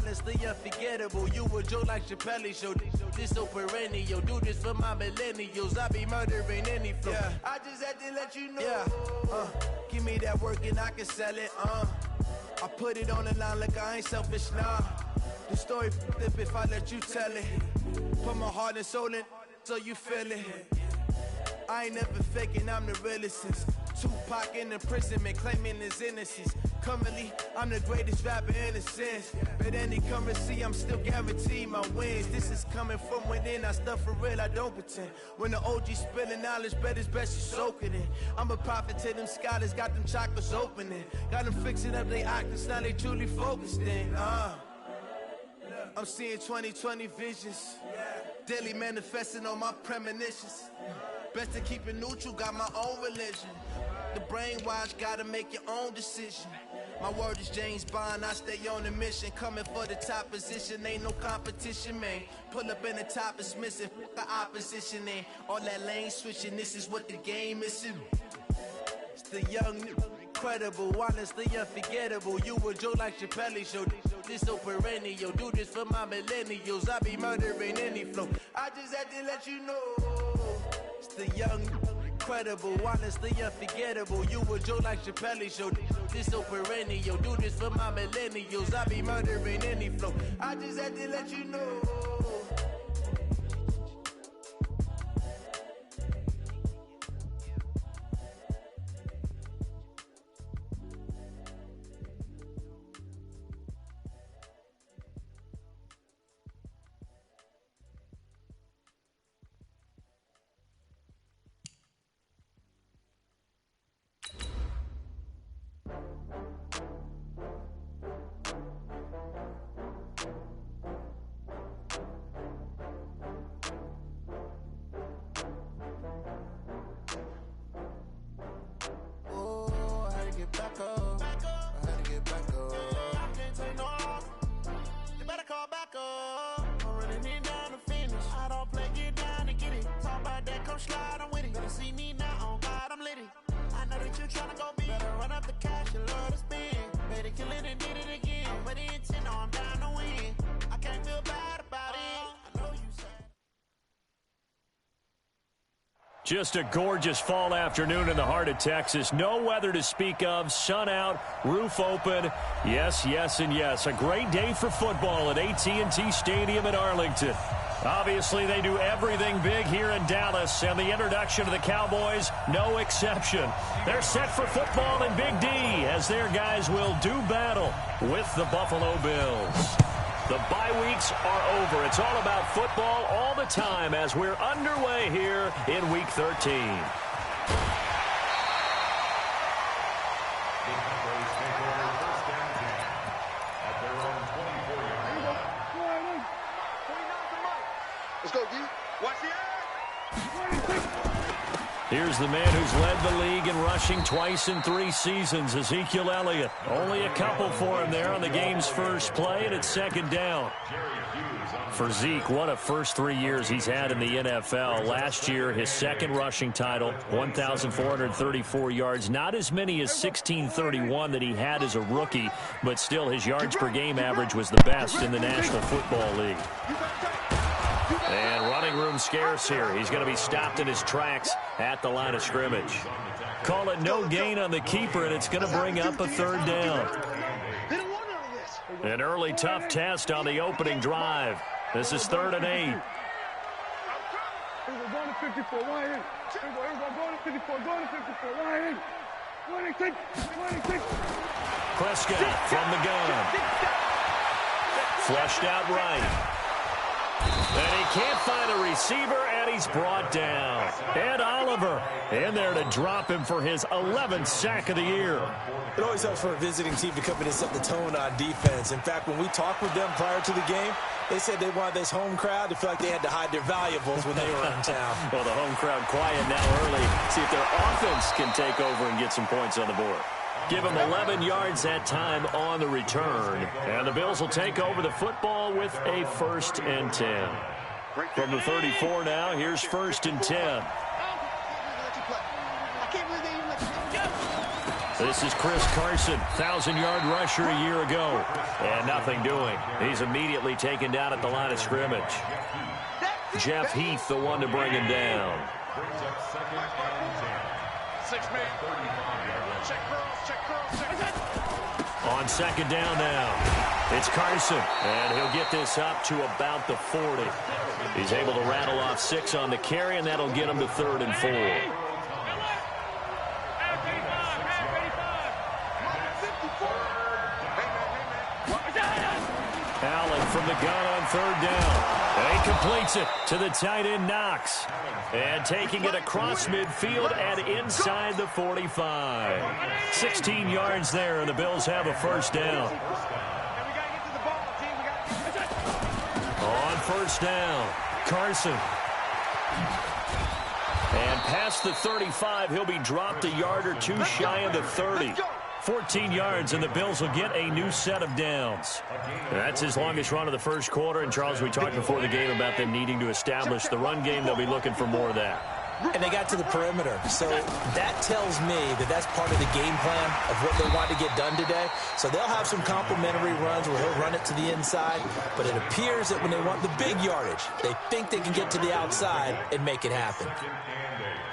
honestly unforgettable. You a joke like Chappelle Show. This so perennial. Do this for my millennials. I be murdering any flow. Yeah. I just had to let you know. Yeah. Give me that work and I can sell it. I put it on the line like I ain't selfish, nah. The story flip if I let you tell it. Put my heart and soul in so you feel it. I ain't never faking, I'm the realest since Tupac in imprisonment, claiming his innocence. Currently, I'm the greatest rapper in a sense. But any currency, I'm still guaranteed my wins. This is coming from within, I stuff for real, I don't pretend. When the OG spilling knowledge, bet it's best you soak it in. I'm a prophet to them scholars, got them chakras opening. Got them fixing up they octaves, now they truly focused in. I'm seeing 2020 visions. Daily manifesting on my premonitions. Best to keep it neutral, got my own religion. The brainwash, gotta make your own decision. My word is James Bond, I stay on a mission. Coming for the top position, ain't no competition, man. Pull up in the top, it's missing, the opposition ain't. All that lane switching, this is what the game is. It's the young, incredible, honestly unforgettable. You a joke like Chappelle Show. This so perennial, do this for my millennials. I be murdering any flow. I just had to let you know. It's the young, incredible, honestly unforgettable. You a joke like Chappelle Show. This so perennial, do this for my millennials. I be murdering any flow. I just had to let you know. Just a gorgeous fall afternoon in the heart of Texas. No weather to speak of. Sun out, roof open. Yes, yes, and yes. A great day for football at AT&T Stadium in Arlington. Obviously, they do everything big here in Dallas, and the introduction of the Cowboys, no exception. They're set for football in Big D as their guys will do battle with the Buffalo Bills. The bye weeks are over. It's all about football all the time as we're underway here in Week 13. Let's go, D. Watch the Here's the man who's led the league in rushing twice in 3 seasons, Ezekiel Elliott. Only a couple for him there on the game's first play, and it's second down. For Zeke, what a first 3 years he's had in the NFL. Last year, his second rushing title, 1,434 yards. Not as many as 1,631 that he had as a rookie, but still his yards per game average was the best in the National Football League. And running room scarce here. He's going to be stopped in his tracks at the line of scrimmage. Call it no gain on the keeper, and it's going to bring up a third down. An early tough test on the opening drive. This is 3rd and 8. Prescott from the gun. Flushed out right. And he can't find a receiver, and he's brought down. Ed Oliver in there to drop him for his 11th sack of the year. It always helps for a visiting team to come in and set the tone on defense. In fact, when we talked with them prior to the game, they said they wanted this home crowd to feel like they had to hide their valuables when they were in town. Well, the home crowd quiet now early. See if their offense can take over and get some points on the board. Give them 11 yards that time on the return. And the Bills will take over the football with a 1st and 10. From the 34 now, here's 1st and 10. This is Chris Carson, 1,000-yard rusher a year ago. And nothing doing. He's immediately taken down at the line of scrimmage. Jeff Heath, the one to bring him down. 6 man. Check curls. On second down now, it's Carson, and he'll get this up to about the 40. He's able to rattle off 6 on the carry, and that'll get him to 3rd and 4. Allen from the gun on 3rd down. And he completes it to the tight end, Knox. And taking it across midfield and inside the 45. 16 yards there, and the Bills have a first down. On first down, Carson. And past the 35, he'll be dropped a yard or two shy of the 30. 14 yards, and the Bills will get a new set of downs. That's his longest run of the first quarter. And, Charles, we talked before the game about them needing to establish the run game. They'll be looking for more of that. And they got to the perimeter. So that tells me that that's part of the game plan of what they want to get done today. So they'll have some complementary runs where he'll run it to the inside. But it appears that when they want the big yardage, they think they can get to the outside and make it happen.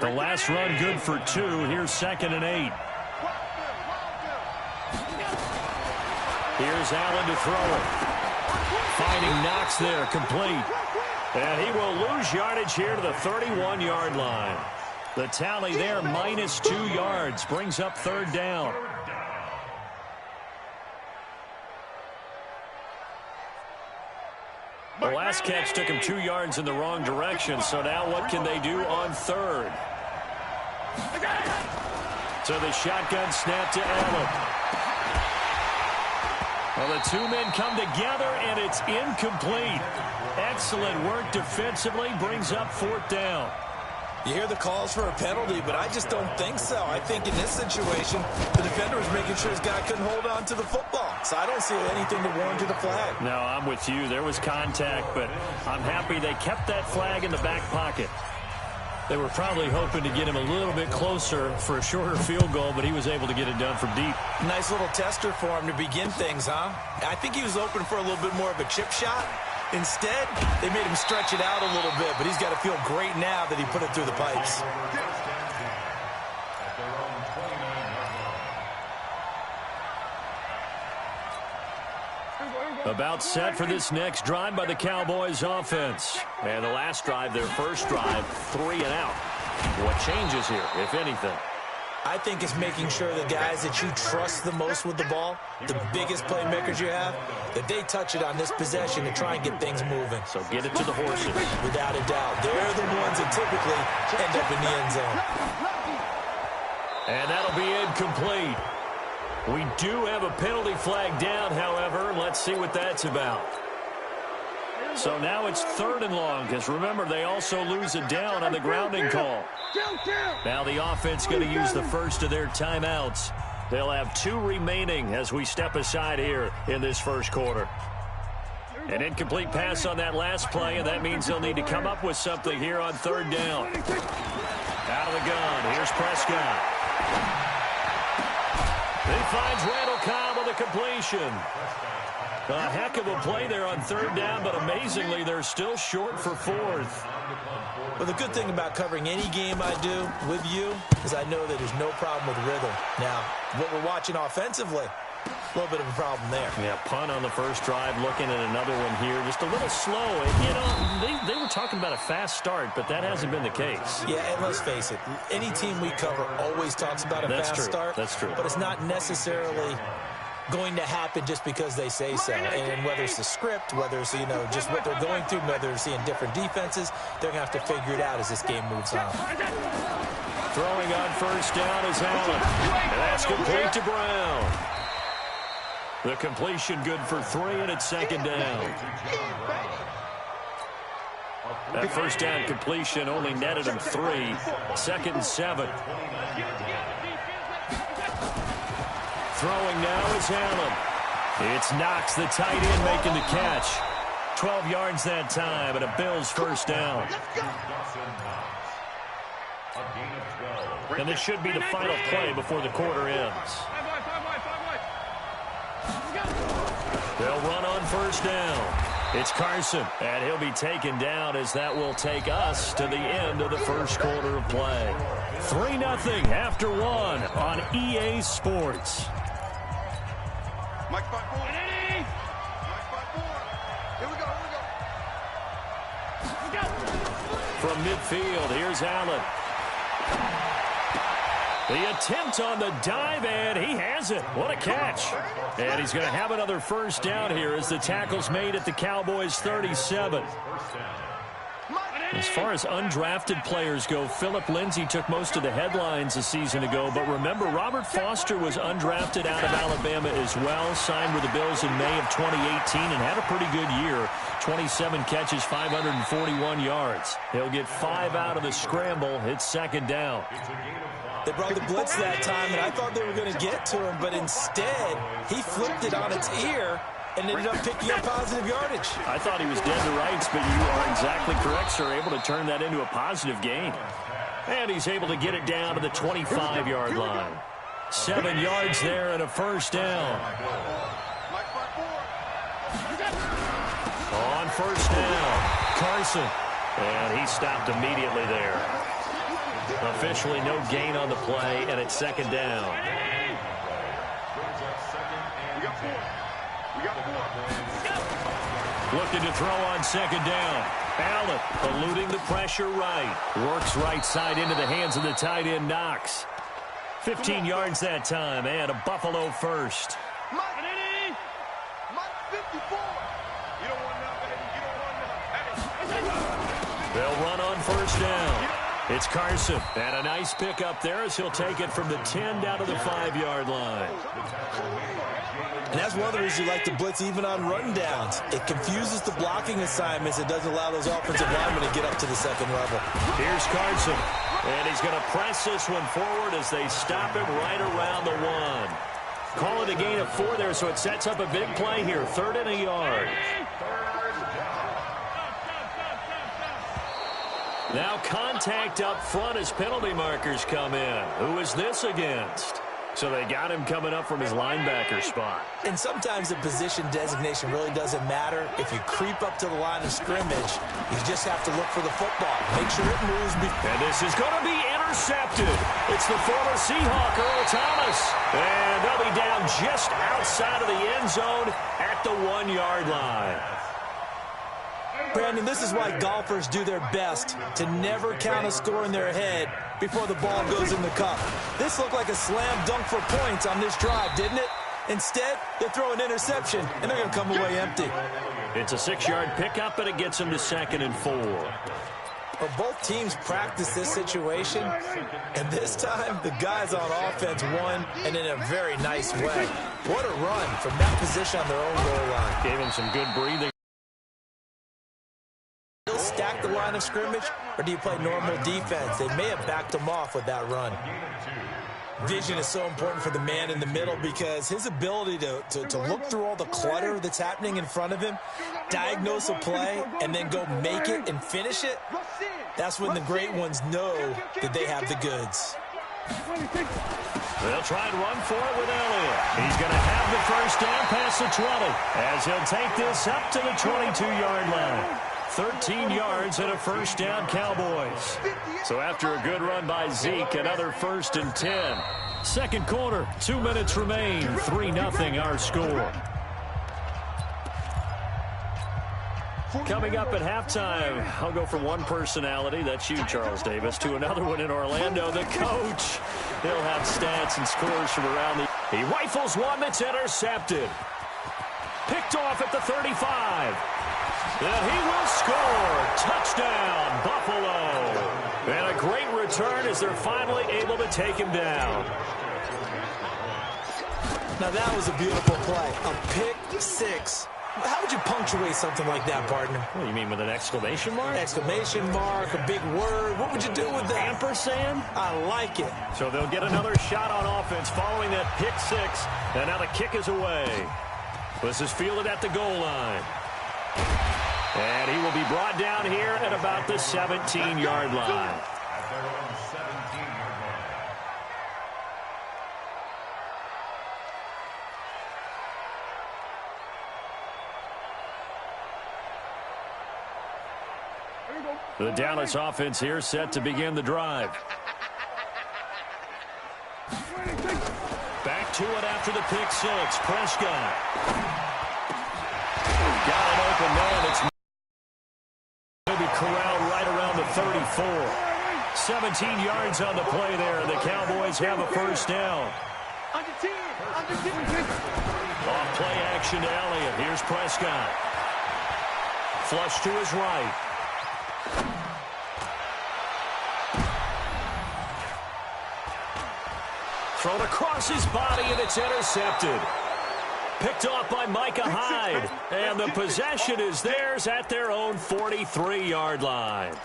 The last run good for 2. Here's 2nd and 8. Here's Allen to throw it. Finding Knox there, complete. And he will lose yardage here to the 31-yard line. The tally there, minus 2 yards, brings up 3rd down. The last catch took him 2 yards in the wrong direction, so now what can they do on 3rd? So the shotgun snap to Allen. Well, the 2 men come together, and it's incomplete. Excellent work defensively, brings up 4th down. You hear the calls for a penalty, but I just don't think so. I think in this situation, the defender was making sure his guy couldn't hold on to the football. So I don't see anything to warrant the flag. No, I'm with you. There was contact, but I'm happy they kept that flag in the back pocket. They were probably hoping to get him a little bit closer for a shorter field goal, but he was able to get it done from deep. Nice little tester for him to begin things, huh? I think he was open for a little bit more of a chip shot. Instead, they made him stretch it out a little bit, but he's got to feel great now that he put it through the pipes. About set for this next drive by the Cowboys offense. And the last drive, their first drive, 3 and out. What changes here, if anything? I think it's making sure the guys that you trust the most with the ball, the biggest playmakers you have, that they touch it on this possession to try and get things moving. So get it to the horses. Without a doubt. They're the ones that typically end up in the end zone. And that'll be incomplete. We do have a penalty flag down, however. Let's see what that's about. So now it's 3rd and long, because remember, they also lose a down on the grounding call. Now the offense going to use the first of their timeouts. They'll have 2 remaining as we step aside here in this first quarter. An incomplete pass on that last play, and that means they'll need to come up with something here on 3rd down. Out of the gun, here's Prescott. He finds Randall Cobb with a completion. A heck of a play there on 3rd down, but amazingly, they're still short for 4th. Well, the good thing about covering any game I do with you is I know that there's no problem with rhythm. Now, what we're watching offensively, a little bit of a problem there. Yeah, punt on the first drive, looking at another one here. Just a little slow. You know, they were talking about a fast start, but that hasn't been the case. Yeah, and let's face it, any team we cover always talks about a fast start. That's true. But it's not necessarily going to happen just because they say so. And whether it's the script, whether it's, you know, just what they're going through, whether they're seeing different defenses, they're going to have to figure it out as this game moves on. Throwing on first down is Allen. And that's complete to Brown. The completion good for 3, and it's 2nd down. That first down completion only netted him 3. 2nd and 7. Throwing now is Allen. It's Knox, the tight end, making the catch. 12 yards that time, and a Bills first down. And this should be the final play before the quarter ends. They'll run on first down. It's Carson, and he'll be taken down as that will take us to the end of the first quarter of play. 3-0 after one on EA Sports. Mike 5-4. Mike 5-4. Here we go. From midfield, here's Allen. The attempt on the dive, and he has it. What a catch. And he's going to have another first down here as the tackle's made at the Cowboys' 37. As far as undrafted players go, Philip Lindsay took most of the headlines a season ago. But remember, Robert Foster was undrafted out of Alabama as well, signed with the Bills in May of 2018 and had a pretty good year. 27 catches, 541 yards. He'll get 5 out of the scramble. It's second down. They brought the blitz that time, and I thought they were going to get to him, but instead, he flipped it on its ear and ended up picking up positive yardage. I thought he was dead to rights, but you are exactly correct, sir. Able to turn that into a positive gain. And he's able to get it down to the 25-yard line. 7 yards there and a first down. On first down, Carson. And he stopped immediately there. Officially no gain on the play, and it's second down. Looking to throw on second down. Allen eluding the pressure right. Works right side into the hands of the tight end, Knox. 15 yards that time, and a Buffalo first. Mike 54. You don't want that, baby. You don't want that. They'll run on first down. It's Carson, and a nice pickup there as he'll take it from the 10 down to the 5-yard line. And that's one of the reasons you like to blitz even on run downs. It confuses the blocking assignments. It doesn't allow those offensive linemen to get up to the second level. Here's Carson, and he's going to press this one forward as they stop him right around the 1. Call it a gain of 4 there, so it sets up a big play here. 3rd and a yard. Now contact up front as penalty markers come in. Who is this against? So they got him coming up from his linebacker spot. And sometimes the position designation really doesn't matter. If you creep up to the line of scrimmage, you just have to look for the football. Make sure it moves. And this is going to be intercepted. It's the former Seahawk, Earl Thomas. And they'll be down just outside of the end zone at the 1-yard line. Brandon, this is why golfers do their best to never count a score in their head before the ball goes in the cup. This looked like a slam dunk for points on this drive, didn't it? Instead, they throw an interception, and they're going to come away empty. It's a 6-yard pickup, and it gets them to 2nd and 4. Well, both teams practice this situation, and this time the guys on offense won, and in a very nice way. What a run from that position on their own goal line. Gave him some good breathing. Stack the line of scrimmage, or do you play normal defense? They may have backed him off with that run. Vision is so important for the man in the middle because his ability to look through all the clutter that's happening in front of him, diagnose a play, and then go make it and finish it, that's when the great ones know that they have the goods. They'll try and run for it with Elliott. He's going to have the first down past the 20 as he'll take this up to the 22-yard line. 13 yards and a first down, Cowboys. So after a good run by Zeke, another 1st and 10. Second quarter, 2 minutes remain. 3-0 our score. Coming up at halftime, I'll go from one personality, that's you, Charles Davis, to another one in Orlando, the coach. He'll have stats and scores from around the... He rifles one that's intercepted. Picked off at the 35. And he will score. Touchdown, Buffalo. And a great return as they're finally able to take him down. Now that was a beautiful play. A pick six. How would you punctuate something like that, partner? What do you mean, with an exclamation mark? Exclamation mark, a big word. What would you do with that? Ampersand? I like it. So they'll get another shot on offense following that pick six. And now the kick is away. This is fielded at the goal line. And he will be brought down here at about the 17-yard line. The Dallas offense here set to begin the drive. Back to it after the pick six. Prescott. Got an open man. It's maybe corralled right around the 34. 17 yards on the play there. The Cowboys have a first down. Off play action to Elliott. Here's Prescott. Flush to his right. Thrown across his body, and it's intercepted. Picked off by Micah Hyde. And the possession is theirs at their own 43-yard line.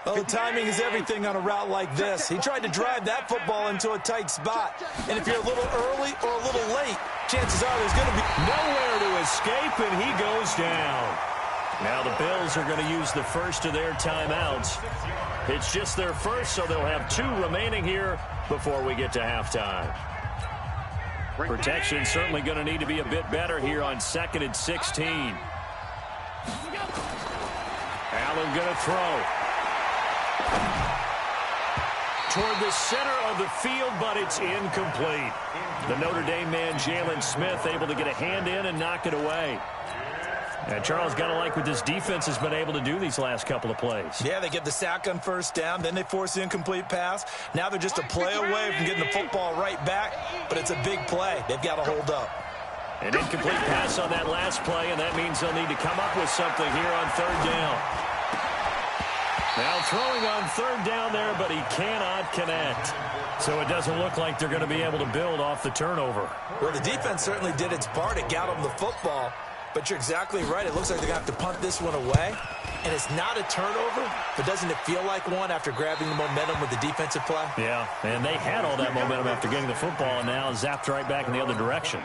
Well, timing is everything on a route like this. He tried to drive that football into a tight spot. And if you're a little early or a little late, chances are there's going to be nowhere to escape, and he goes down. Now the Bills are going to use the first of their timeouts. It's just their first, so they'll have 2 remaining here before we get to halftime. Protection certainly going to need to be a bit better here on 2nd and 16. Allen going to throw. Toward the center of the field, but it's incomplete. The Notre Dame man, Jalen Smith, able to get a hand in and knock it away. And Charles, got to like what this defense has been able to do these last couple of plays. Yeah, they get the sack on first down, then they force the incomplete pass. Now they're just a play away from getting the football right back, but it's a big play. They've got to hold up. An incomplete pass on that last play, and that means they'll need to come up with something here on 3rd down. Now throwing on 3rd down there, but he cannot connect. So it doesn't look like they're going to be able to build off the turnover. Well, the defense certainly did its part. It got them the football. But you're exactly right. It looks like they're going to have to punt this one away. And it's not a turnover, but doesn't it feel like one after grabbing the momentum with the defensive play? Yeah, and they had all that momentum after getting the football, and now zapped right back in the other direction.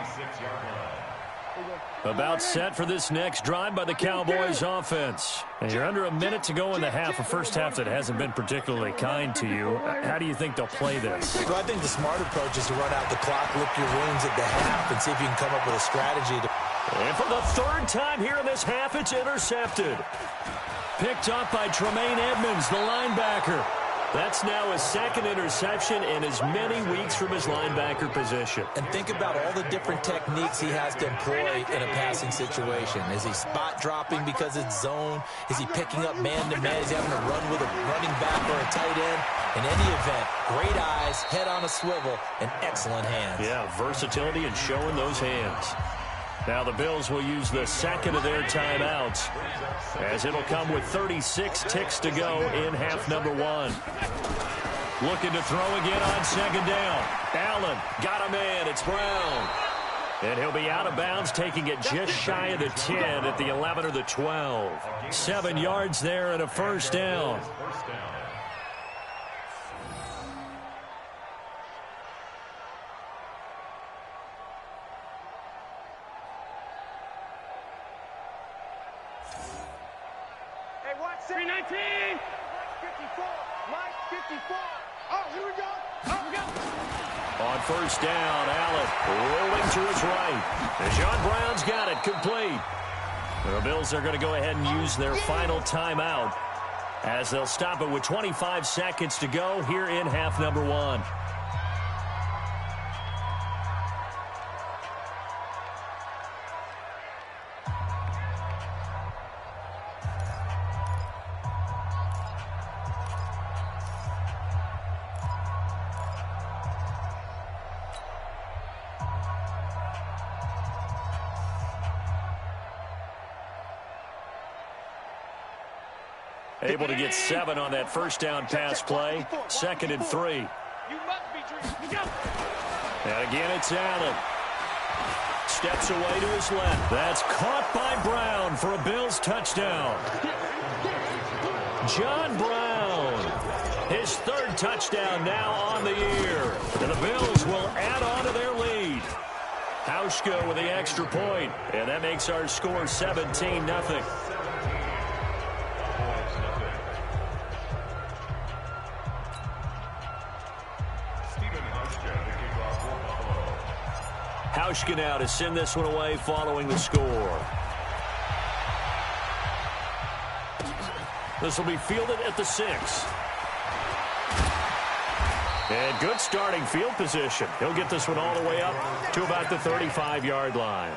About set for this next drive by the Cowboys offense. And you're under a minute to go in the half, a first half that hasn't been particularly kind to you. How do you think they'll play this? Well, I think the smart approach is to run out the clock, lick your wounds at the half, and see if you can come up with a strategy to... And for the 3rd time here in this half, it's intercepted. Picked up by Tremaine Edmonds, the linebacker. That's now his 2nd interception in as many weeks from his linebacker position. And think about all the different techniques he has to employ in a passing situation. Is he spot dropping because it's zone? Is he picking up man-to-man? Is he having to run with a running back or a tight end? In any event, great eyes, head on a swivel, and excellent hands. Yeah, versatility and showing those hands. Now the Bills will use the 2nd of their timeouts, as it'll come with 36 ticks to go in half number 1. Looking to throw again on 2nd down. Allen got a man. It's Brown. And he'll be out of bounds, taking it just shy of the 10 at the 11 or the 12. 7 yards there and a first down. On first down, Allen rolling to his right. And John Brown's got it complete. The Bills are going to go ahead and use their final timeout, as they'll stop it with 25 seconds to go here in half number 1. Able to get 7 on that first down pass play. 2nd and 3. And again, it's Allen. Steps away to his left. That's caught by Brown for a Bills touchdown. John Brown. His 3rd touchdown now on the year. And the Bills will add on to their lead. Hauschka with the extra point. And that makes our score 17-0. Hauschka now to send this one away following the score. This will be fielded at the 6. And good starting field position. He'll get this one all the way up to about the 35-yard line.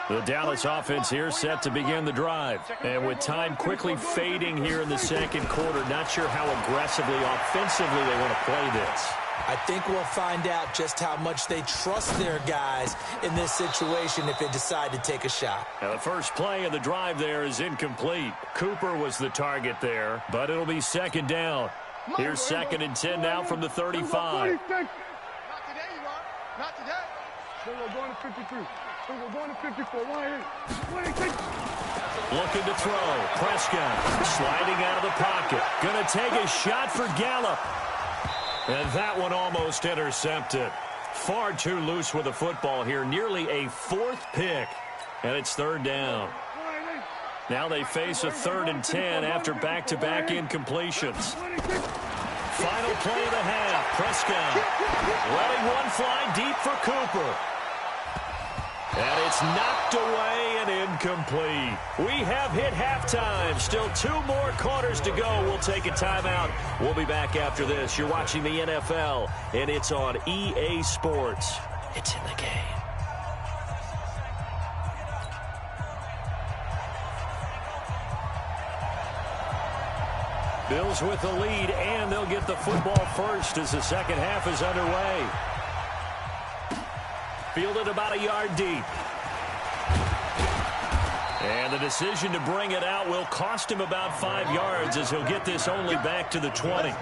The Dallas offense here set to begin the drive. And with time quickly fading here in the second quarter, not sure how aggressively, offensively they want to play this. I think we'll find out just how much they trust their guys in this situation if they decide to take a shot. Now the first play of the drive there is incomplete. Cooper was the target there, but it'll be second down. Here's 2nd and 10 now from the 35. Not today, you are. Not today. So we're going to 53. So we're going to 54. Looking to throw. Prescott sliding out of the pocket. Going to take a shot for Gallup. And that one almost intercepted. Far too loose with the football here. Nearly a 4th pick. And it's 3rd down. Now they face a 3rd and 10 after back-to-back incompletions. Final play of the half. Prescott letting one fly deep for Cooper. And it's knocked away and incomplete. We have hit halftime. Still 2 more quarters to go. We'll take a timeout. We'll be back after this. You're watching the NFL, and it's on EA Sports. It's in the game. Bills with the lead, and they'll get the football first as the second half is underway. Fielded about a yard deep. And the decision to bring it out will cost him about 5 yards as he'll get this only back to the 20.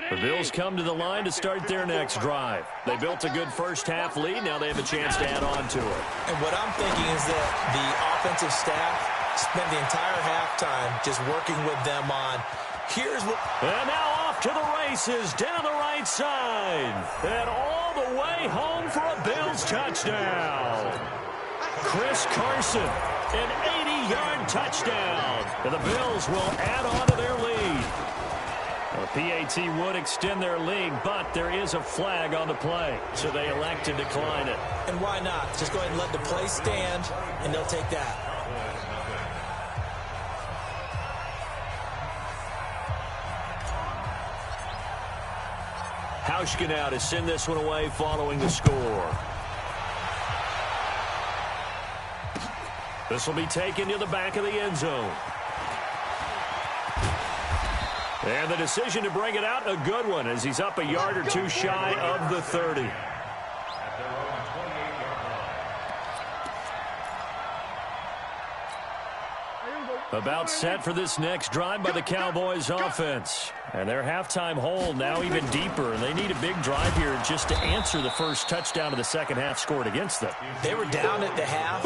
The Bills come to the line to start their next drive. They built a good first half lead. Now they have a chance to add on to it. And what I'm thinking is that the offensive staff spent the entire halftime just working with them on here's what. And now off to the races down the right side. And all the way home for a Bills touchdown. Chris Carson, an 80-yard touchdown. And the Bills will add on to their lead. The PAT would extend their lead, but there is a flag on the play, so they elect to decline it. And why not? Just go ahead and let the play stand, and they'll take that. Hauschka now to send this one away following the score. This will be taken to the back of the end zone. And the decision to bring it out, a good one, as he's up a yard or two shy of the 30. About set for this next drive by the Cowboys offense. And their halftime hold now even deeper. And they need a big drive here just to answer the first touchdown of the second half scored against them. They were down at the half.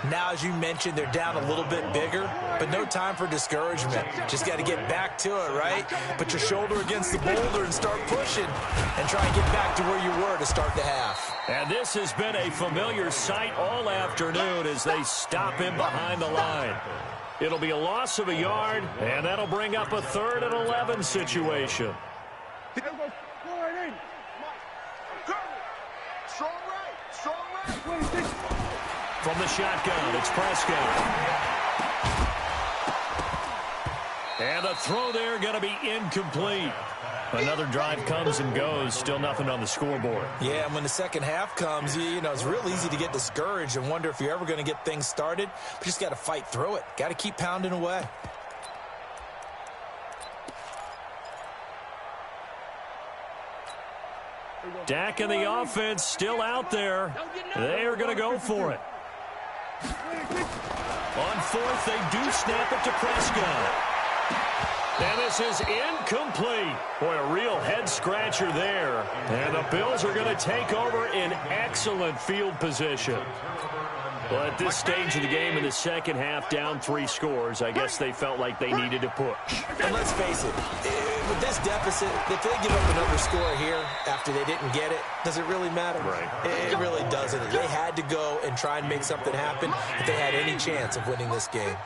Now, as you mentioned, they're down a little bit bigger, but no time for discouragement. Just got to get back to it, right? Put your shoulder against the boulder and start pushing and try and get back to where you were to start the half. And this has been a familiar sight all afternoon as they stop him behind the line. It'll be a loss of a yard, and that'll bring up a 3rd and 11 situation. From the shotgun, it's Prescott. And the throw there going to be incomplete. Another drive comes and goes. Still nothing on the scoreboard. Yeah, and when the second half comes, you know, it's real easy to get discouraged and wonder if you're ever going to get things started. But you just got to fight through it. Got to keep pounding away. Dak and the offense still out there. They are going to go for it. On 4th, they do snap it to Prescott. And this is incomplete. Boy, a real head-scratcher there. And the Bills are going to take over in excellent field position. Well, at this stage of the game in the second half, down 3 scores, I guess they felt like they needed to push. And let's face it, with this deficit, if they give up another score here after they didn't get it, does it really matter? Right. It really doesn't. They had to go and try and make something happen if they had any chance of winning this game.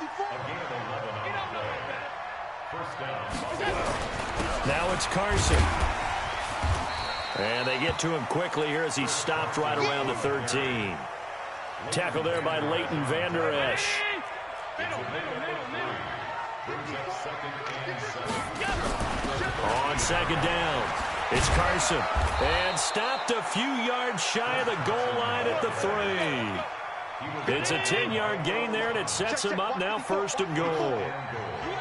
Now it's Carson. And they get to him quickly here as he stopped right around the 13. Tackle there by Leighton Vander Esch. On second down, it's Carson. And stopped a few yards shy of the goal line at the 3. It's a 10-yard gain there, and it sets him up now 1st and goal.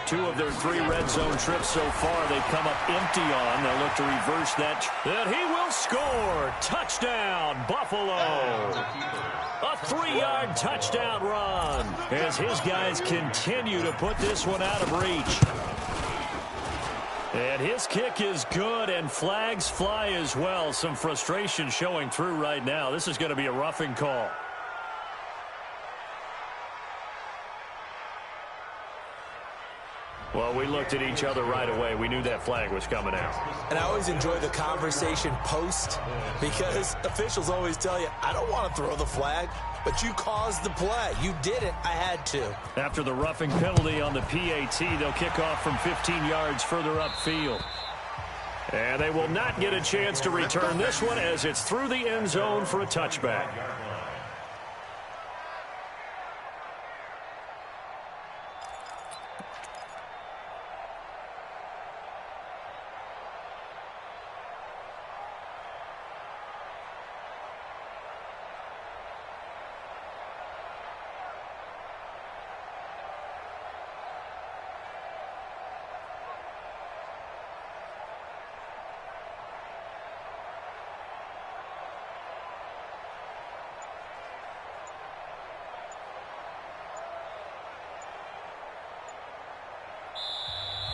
2 of their 3 red zone trips so far they've come up empty on. They'll look to reverse that. And he will score. Touchdown, Buffalo. A 3-yard touchdown run as his guys continue to put this one out of reach. And his kick is good, and flags fly as well. Some frustration showing through right now. This is going to be a roughing call. Well, we looked at each other right away. We knew that flag was coming out. And I always enjoy the conversation post because officials always tell you, I don't want to throw the flag, but you caused the play. You did it. I had to. After the roughing penalty on the PAT, they'll kick off from 15 yards further upfield. And they will not get a chance to return this one as it's through the end zone for a touchback.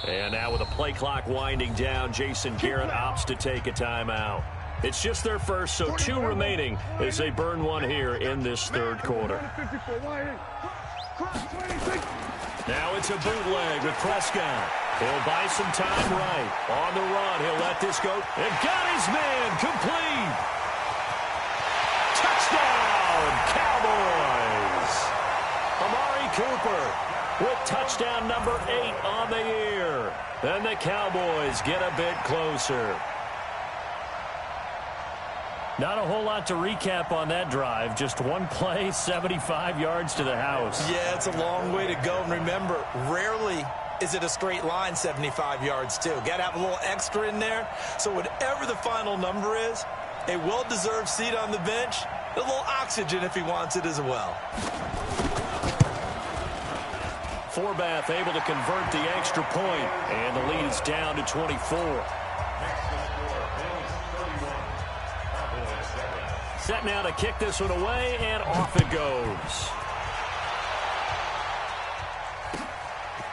And now with the play clock winding down, Jason Garrett opts to take a timeout. It's just their first, so 2 remaining as they burn one here in this 3rd quarter. Now it's a bootleg with Prescott. He'll buy some time right. On the run, he'll let this go. And got his man complete. Touchdown, Cowboys. Amari Cooper with touchdown number 8 on the year. And the Cowboys get a bit closer. Not a whole lot to recap on that drive. Just one play, 75 yards to the house. Yeah, it's a long way to go. And remember, rarely is it a straight line 75 yards, too. Got to have a little extra in there. So whatever the final number is, a well-deserved seat on the bench, a little oxygen if he wants it as well. Forbath able to convert the extra point, and the lead is down to 24. Set now to kick this one away, and off it goes.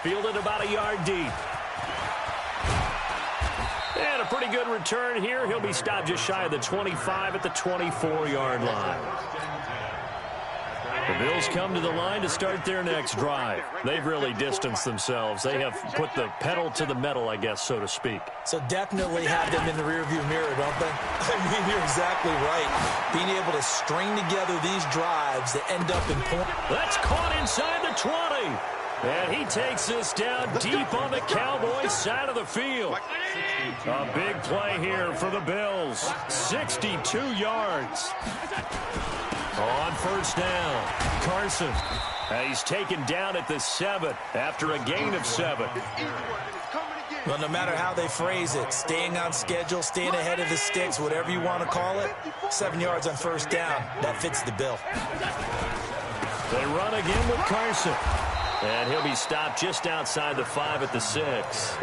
Fielded about a yard deep. And a pretty good return here. He'll be stopped just shy of the 25 at the 24-yard line. The Bills come to the line to start their next drive. They've really distanced themselves. They have put the pedal to the metal, I guess, so to speak. So definitely have them in the rearview mirror, don't they? I mean, you're exactly right. Being able to string together these drives that end up in point. That's caught inside the 20. And he takes this down deep on the Cowboys side of the field. A big play here for the Bills. 62 yards. On first down, Carson. He's taken down at the 7 after a gain of 7. Well, no matter how they phrase it, staying on schedule, staying ahead of the sticks, whatever you want to call it, 7 yards on first down, that fits the bill. They run again with Carson. And he'll be stopped just outside the 5 at the 6.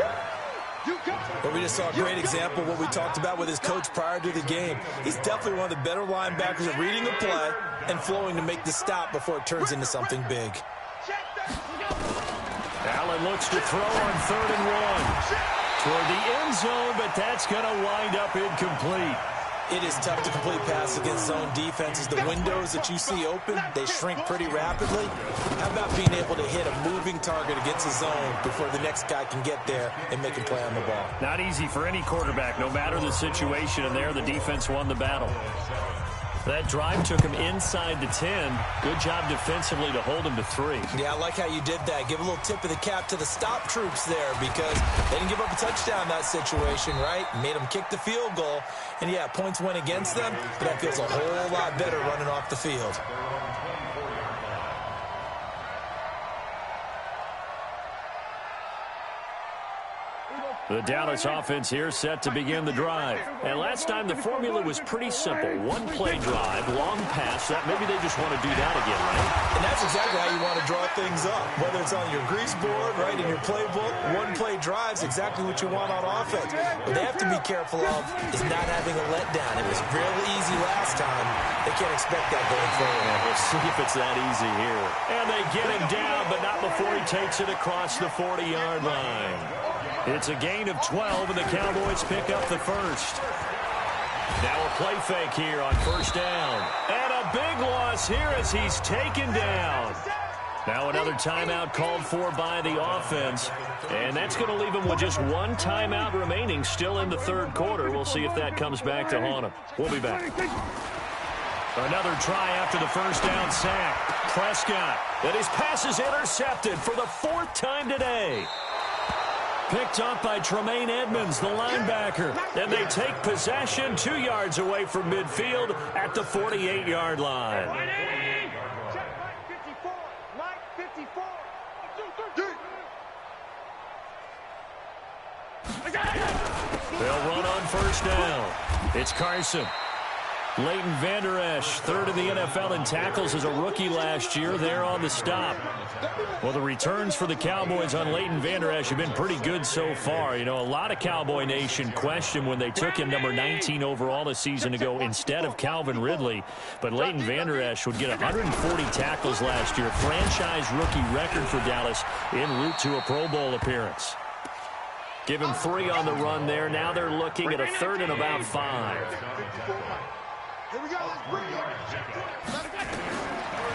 But we just saw a great example of what we talked about with his coach prior to the game. He's definitely one of the better linebackers at reading the play and flowing to make the stop before it turns into something big. Allen looks to throw on 3rd and 1. Toward the end zone, but that's going to wind up incomplete. It is tough to complete passes against zone defenses. The windows that you see open, they shrink pretty rapidly. How about being able to hit a moving target against a zone before the next guy can get there and make a play on the ball? Not easy for any quarterback, no matter the situation, and there the defense won the battle. That drive took him inside the 10. Good job defensively to hold him to 3. Yeah, I like how you did that. Give a little tip of the cap to the stop troops there because they didn't give up a touchdown in that situation, right? Made them kick the field goal. And, yeah, points went against them, but that feels a whole lot better running off the field. The Dallas offense here set to begin the drive. And last time the formula was pretty simple. One-play drive, long pass. That maybe they just want to do that again, right? And that's exactly how you want to draw things up. Whether it's on your grease board, right, in your playbook, one-play drive's exactly what you want on offense. What they have to be careful of is not having a letdown. It was real easy last time. They can't expect that going forward. Yeah, we'll see if it's that easy here. And they get him down, but not before he takes it across the 40-yard line. It's a gain of 12, and the Cowboys pick up the first. Now a play fake here on 1st down. And a big loss here as he's taken down. Now another timeout called for by the offense. And that's going to leave him with just one timeout remaining still in the 3rd quarter. We'll see if that comes back to haunt him. We'll be back. Another try after the 1st down sack. Prescott, and his pass is intercepted for the 4th time today. Picked up by Tremaine Edmonds, the linebacker. And they take possession 2 yards away from midfield at the 48-yard line. They'll run on 1st down. It's Carson. Leighton Vander Esch, 3rd in the NFL in tackles as a rookie last year. There on the stop. Well, the returns for the Cowboys on Leighton Vander Esch have been pretty good so far. You know, a lot of Cowboy Nation questioned when they took him number 19 overall a season ago instead of Calvin Ridley. But Leighton Vander Esch would get 140 tackles last year. Franchise rookie record for Dallas en route to a Pro Bowl appearance. Give him 3 on the run there. Now they're looking at a 3rd and about 5. Here we go.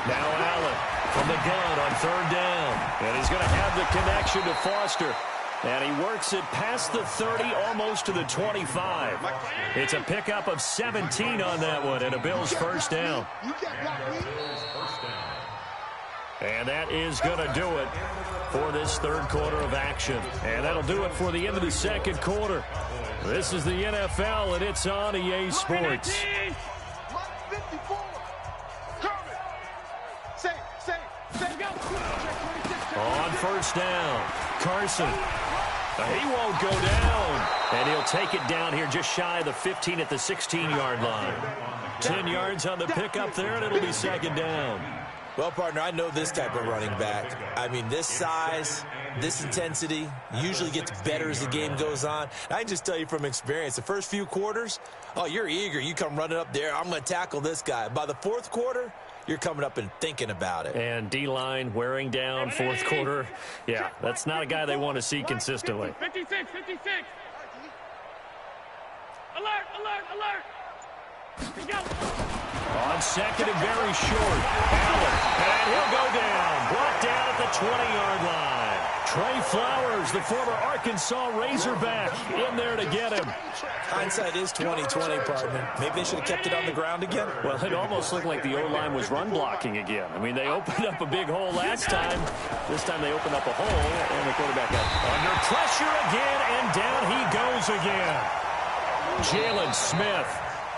Now Allen from the gun on 3rd down. And he's going to have the connection to Foster. And he works it past the 30, almost to the 25. It's a pickup of 17 on that one, and a Bills 1st down. And that is going to do it for this 3rd quarter of action. And that'll do it for the end of the 2nd quarter. This is the NFL, and it's on EA Sports. On 1st down, Carson. He won't go down. And he'll take it down here just shy of the 15 at the 16-yard line. 10 yards on the pickup there, and it'll be 2nd down. Well, partner, I know this type of running back. I mean, this size, this intensity usually gets better as the game goes on. I can just tell you from experience, the first few quarters, oh, you're eager. You come running up there, I'm going to tackle this guy. By the 4th quarter, you're coming up and thinking about it. And D-line wearing down 4th quarter. Yeah, that's not a guy they want to see consistently. 56. Alert. Here we go. On 2nd and very short. Allen, and he'll go down. Brought down at the 20-yard line. Trey Flowers, the former Arkansas Razorback, in there to get him. Hindsight is 20/20, partner. Maybe they should have kept it on the ground again. Well, it almost looked like the O-line was run blocking again. I mean, they opened up a big hole last time. This time they opened up a hole, and the quarterback got under pressure again, and down he goes again. Jalen Smith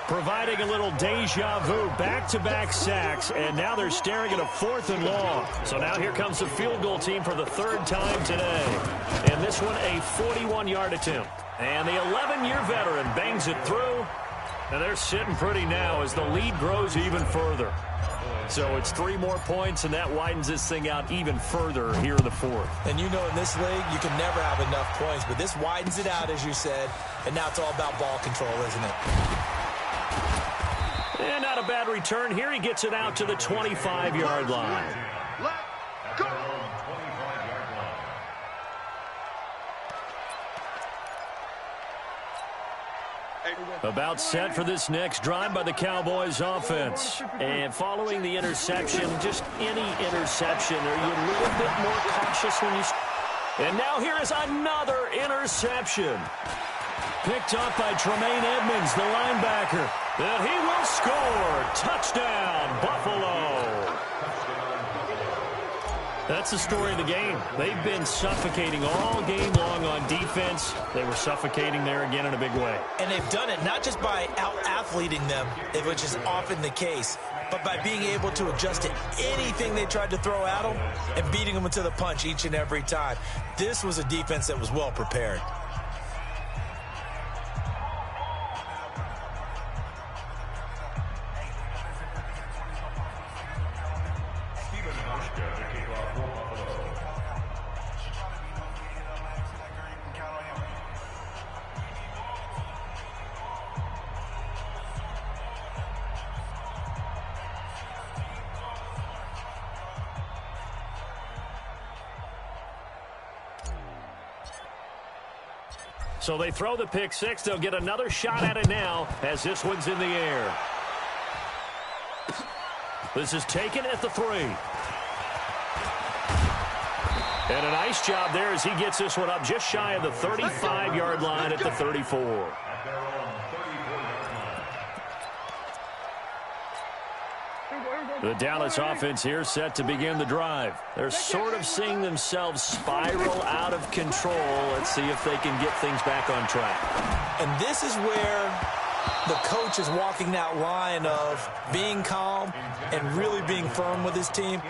providing a little deja vu, back-to-back sacks, and now they're staring at a 4th and long. So now here comes the field goal team for the 3rd time today. And this one a 41-yard attempt. And the 11-year veteran bangs it through, and they're sitting pretty now as the lead grows even further. So it's 3 more points, and that widens this thing out even further here in the 4th. And you know in this league, you can never have enough points, but this widens it out, as you said, and now it's all about ball control, isn't it? And not a bad return here. He gets it out to the 25-yard line. About set for this next drive by the Cowboys offense. And following the interception, just any interception, are you a little bit more cautious when you... And now here is another interception. Picked up by Tremaine Edmonds, the linebacker. And he will score. Touchdown, Buffalo. That's the story of the game. They've been suffocating all game long on defense. They were suffocating there again in a big way. And they've done it not just by out-athleting them, which is often the case, but by being able to adjust to anything they tried to throw at them and beating them to the punch each and every time. This was a defense that was well prepared. So they throw the pick six. They'll get another shot at it now as this one's in the air. This is taken at the 3. And a nice job there as he gets this one up just shy of the 35-yard line at the 34. The Dallas offense here set to begin the drive. They're sort of seeing themselves spiral out of control. Let's see if they can get things back on track. And this is where the coach is walking that line of being calm and really being firm with his team.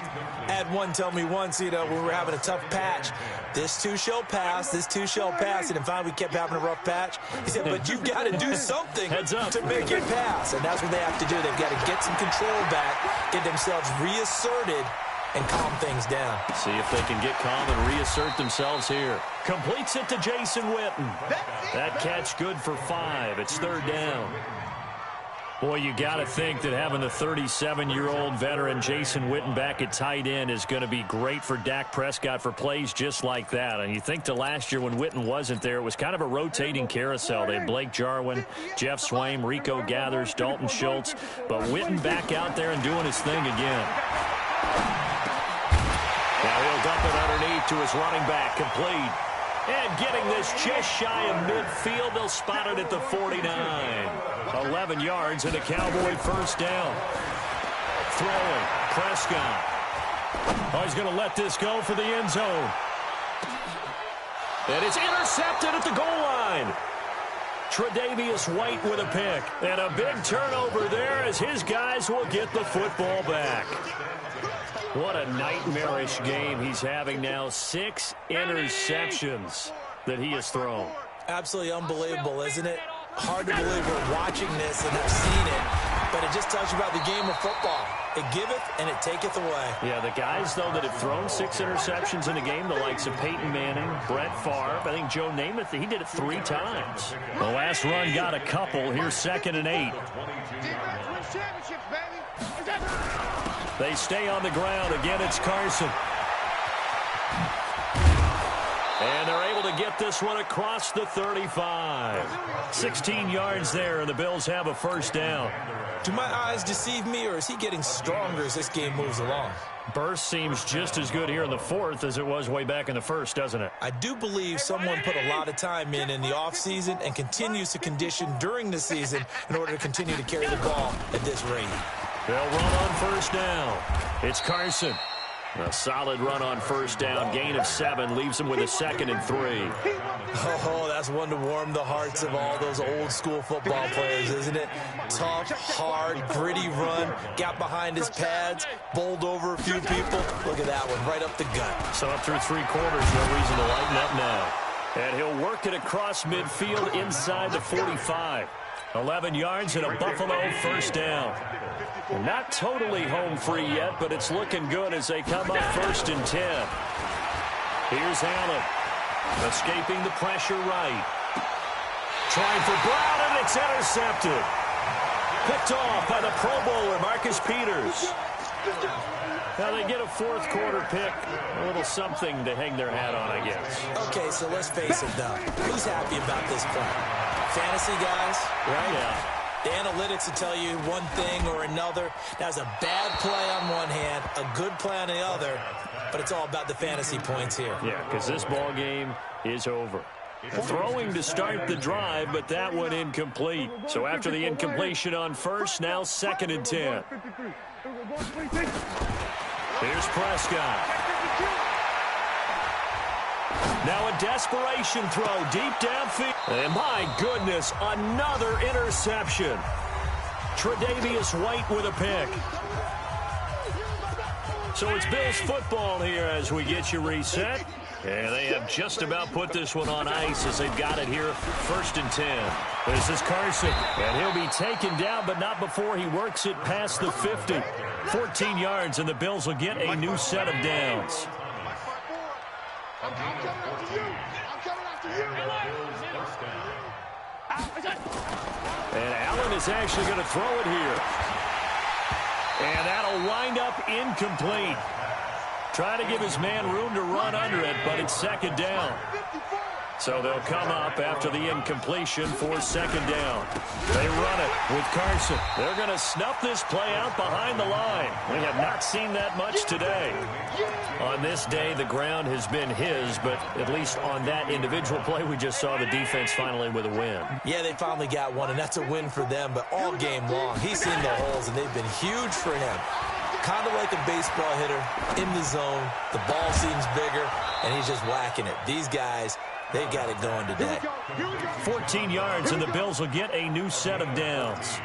I had one tell me once, when we were having a tough patch, this too shall pass, this too shall pass. And finally we kept having a rough patch. He said, but you've got to do something to make it pass. And that's what they have to do. They've got to get some control back, get themselves reasserted, and calm things down. See if they can get calm and reassert themselves here. Completes it to Jason Witten. That catch good for 5. It's 3rd down. Boy, you got to think that having the 37-year-old veteran Jason Witten back at tight end is going to be great for Dak Prescott for plays just like that. And you think to last year when Witten wasn't there, it was kind of a rotating carousel. They had Blake Jarwin, Jeff Swaim, Rico Gathers, Dalton Schultz. But Witten back out there and doing his thing again. Now he'll dump it underneath to his running back, complete. And getting this just shy of midfield, they'll spot it at the 49. 11 yards and a Cowboy first down. Throwing, Prescott. Oh, he's going to let this go for the end zone. And it's intercepted at the goal line. Tre'Davious White with a pick. And a big turnover there as his guys will get the football back. What a nightmarish game he's having now. 6 interceptions that he has thrown. Absolutely unbelievable, isn't it? Hard to believe we're watching this and have seen it, but it just tells you about the game of football. It giveth and it taketh away. Yeah, the guys, though, that have thrown 6 interceptions in a game, the likes of Peyton Manning, Brett Favre, I think Joe Namath, he did it 3 times. The last run got a couple. Here's 2nd and 8. They stay on the ground. Again, it's Carson. And they're able to get this one across the 35. 16 yards there, and the Bills have a first down. Do my eyes deceive me, or is he getting stronger as this game moves along? Burst seems just as good here in the 4th as it was way back in the 1st, doesn't it? I do believe someone put a lot of time in the offseason and continues to condition during the season in order to continue to carry the ball at this rate. They'll run on first down. It's Carson. A solid run on first down. Gain of 7 leaves him with a 2nd and 3. Oh, that's one to warm the hearts of all those old school football players, isn't it? Tough, hard, gritty run. Got behind his pads, bowled over a few people. Look at that one, right up the gut. So up through 3 quarters, no reason to lighten up now. And he'll work it across midfield inside the 45. 11 yards and a Buffalo first down. Not totally home free yet, but it's looking good as they come up 1st and 10. Here's Allen. Escaping the pressure right. Trying for Brown, and it's intercepted. Picked off by the Pro Bowler, Marcus Peters. Now they get a 4th quarter pick. A little something to hang their hat on, I guess. Okay, so let's face it, though. Who's happy about this play? fantasy guys, right? Yeah. The analytics will tell you one thing or another. That's a bad play on one hand, a good play on the other, but it's all about the fantasy points here. Yeah, because this ball game is over. Throwing to start the drive, but that one incomplete. So after the incompletion on first, now 2nd and 10. Here's Prescott. Now a desperation throw deep downfield. And my goodness, another interception. Tre'Davious White with a pick. So it's Bills football here as we get you reset. And they have just about put this one on ice as they've got it here, 1st and 10. This is Carson, and he'll be taken down, but not before he works it past the 50. 14 yards, and the Bills will get a new set of downs. I'm coming after you. I'm coming after you. And Allen is actually going to throw it here. And that'll wind up incomplete. Trying to give his man room to run under it, but it's 2nd down. So they'll come up after the incompletion for 2nd down. They run it with Carson. They're going to snuff this play out behind the line. We have not seen that much today. On this day, the ground has been his, but at least on that individual play, we just saw the defense finally with a win. Yeah, they finally got one, and that's a win for them, but all game long, he's seen the holes, and they've been huge for him. Kind of like a baseball hitter in the zone. The ball seems bigger, and he's just whacking it. These guys, they've got it going today. 14 yards, and the Bills will get a new set of downs.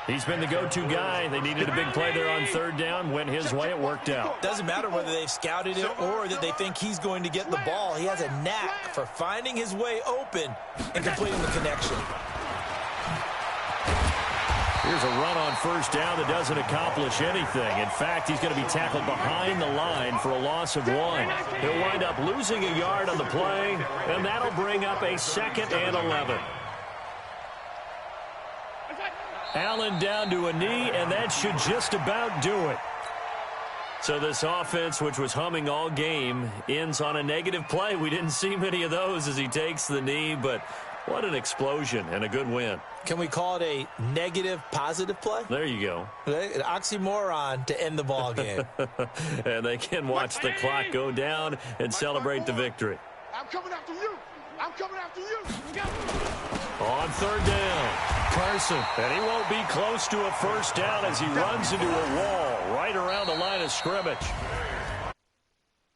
He's been the go-to guy. They needed a big play there on 3rd down. Went his way. It worked out. Doesn't matter whether they've scouted it or that they think he's going to get the ball. He has a knack for finding his way open and completing the connection. Here's a run on 1st down that doesn't accomplish anything. In fact, he's going to be tackled behind the line for a loss of 1. He'll wind up losing a yard on the play, and that'll bring up a 2nd and 11. Allen down to a knee, and that should just about do it. So this offense, which was humming all game, ends on a negative play. We didn't see many of those as he takes the knee, but what an explosion and a good win. Can we call it a negative positive play? There you go. An oxymoron to end the ball game. And they can watch the clock go down and celebrate the victory. I'm coming after you. I'm coming after you. On 3rd down, Carson. And he won't be close to a 1st down as he runs into a wall right around the line of scrimmage.